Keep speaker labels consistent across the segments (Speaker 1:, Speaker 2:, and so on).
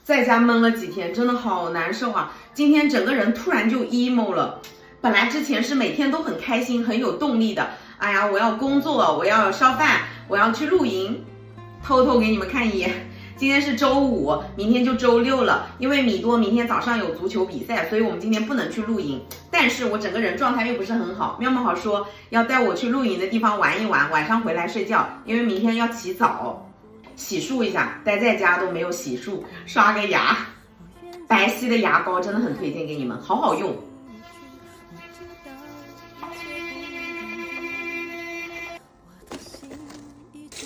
Speaker 1: 在家闷了几天，真的好难受啊！今天整个人突然就 emo 了。本来之前是每天都很开心、很有动力的。哎呀，我要工作，我要烧饭，我要去露营。偷偷给你们看一眼，今天是周五，明天就周六了。因为米多明天早上有足球比赛，所以我们今天不能去露营。但是我整个人状态又不是很好。喵喵好说要带我去露营的地方玩一玩，晚上回来睡觉，因为明天要起早。洗漱一下，待在家都没有洗漱，刷个牙。白皙的牙膏真的很推荐给你们，好好用。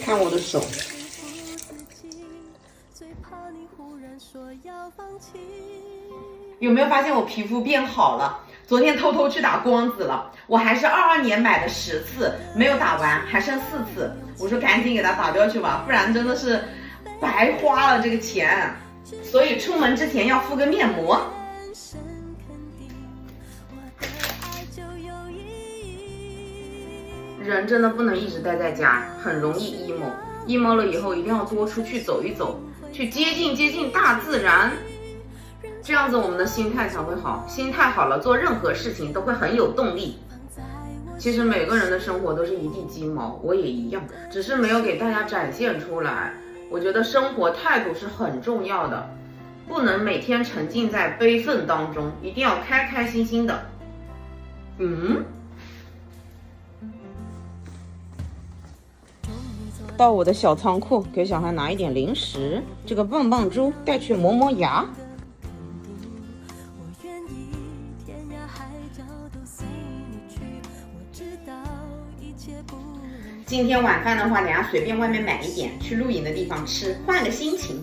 Speaker 1: 看我的手，有没有发现我皮肤变好了？昨天偷偷去打光子了，我还是22年买的10次，没有打完，还剩4次。我说赶紧给它打掉去吧，不然真的是白花了这个钱。所以出门之前要敷个面膜。人真的不能一直待在家，很容易 emo 了以后一定要多出去走一走，去接近大自然，这样子我们的心态才会好。心态好了，做任何事情都会很有动力。其实每个人的生活都是一地鸡毛，我也一样，只是没有给大家展现出来。我觉得生活态度是很重要的，不能每天沉浸在悲愤当中，一定要开开心心的。到我的小仓库给小孩拿一点零食，这个棒棒猪带去磨磨牙。今天晚饭的话，等下随便外面买一点，去露营的地方吃，换个心情。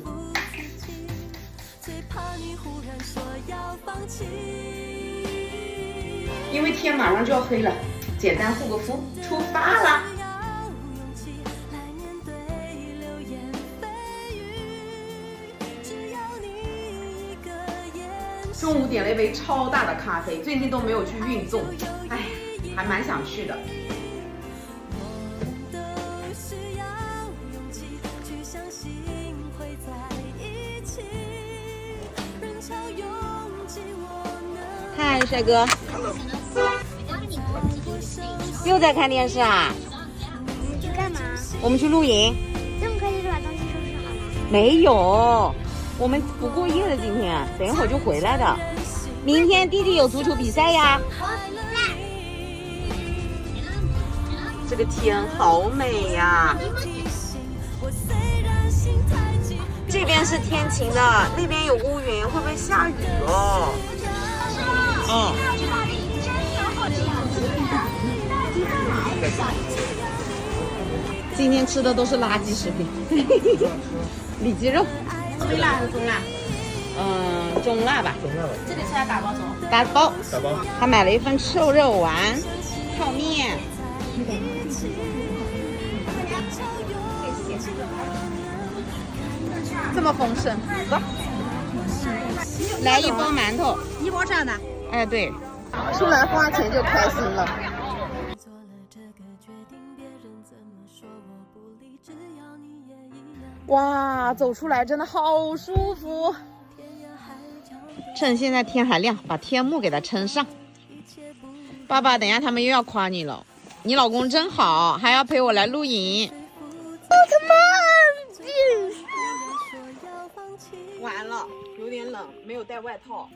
Speaker 1: 因为天马上就要黑了，简单护个肤，出发啦！中午点了一杯超大的咖啡，最近都没有去运动，哎，还蛮想去的。嗨，帅哥。又在看电视啊？
Speaker 2: 我们去干嘛？
Speaker 1: 我们去露营。
Speaker 2: 这么快就把东西收拾好了？
Speaker 1: 没有，我们不过夜了，今天等一会儿就回来的。明天弟弟有足球比赛呀。这个天好美呀！这边是天晴的，那边有乌云，会不会下雨哦？今天吃的都是垃圾食品。里脊肉，
Speaker 3: 微辣还是中辣？
Speaker 1: 中辣吧。
Speaker 3: 这里是要打包走？
Speaker 1: 打包。还买了一份瘦肉丸、泡面。这么丰盛，来一包馒头
Speaker 3: 一包这样的。
Speaker 1: 哎，对，出来花钱就开心了。哇，走出来真的好舒服。趁现在天还亮，把天幕给它撑上。爸爸，等一下他们又要夸你了，你老公真好，还要陪我来露营。完了，有点冷，没有带外套。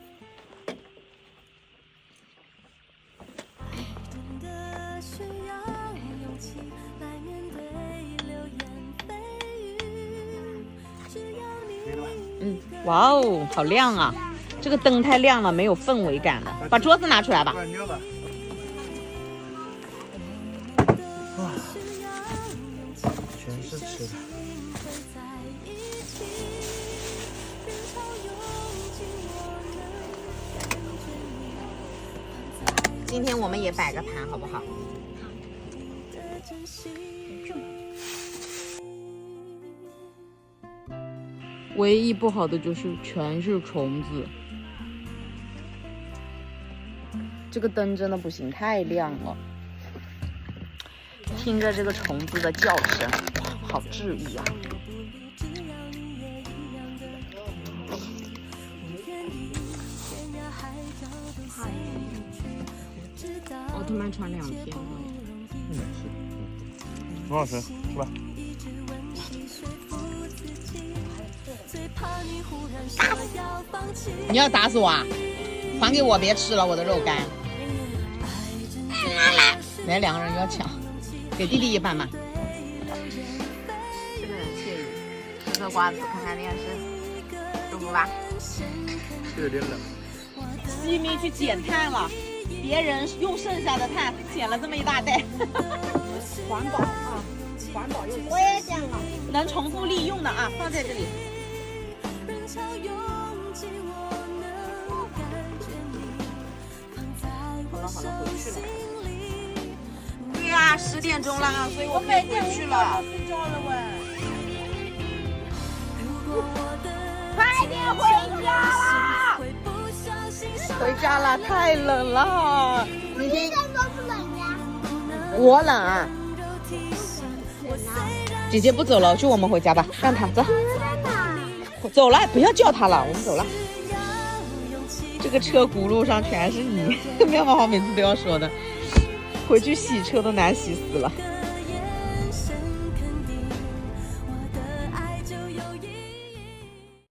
Speaker 1: 哇哦，好亮啊！这个灯太亮了，没有氛围感了。把桌子拿出来吧。
Speaker 4: 哇，全是吃的。
Speaker 1: 今天我们也摆个盘，好不好？唯一不好的就是全是虫子。这个灯真的不行，太亮了。听着这个虫子的叫声，哇，好治愈啊！
Speaker 2: 好了。
Speaker 1: 奥特曼穿2天了。
Speaker 4: 很好吃，吃吧。
Speaker 5: 你要打死我啊？还给我，别吃了我的肉干。来，2个人要抢，给弟弟一半嘛。
Speaker 1: 吃的很惬意，吃个瓜子，看看电视，舒服吧？
Speaker 4: 这有点冷。
Speaker 5: 西咪去捡炭了，别人用剩下的炭捡了这么一大袋。环保啊，环保用。
Speaker 2: 我也想了。
Speaker 5: 能重复利用的啊，放在这里。好了，回去了。对呀，10点钟了，所以我可以回去了。睡觉了喂。快点回家啦！回家了，太冷了。明天
Speaker 2: 都不冷呀。
Speaker 5: 我冷啊。姐姐不走了，就我们回家吧，让她走。走了，不要叫她了，我们走了。这个车轱辘上全是泥，妙妈妈每次都要说的，回去洗车都难洗死了。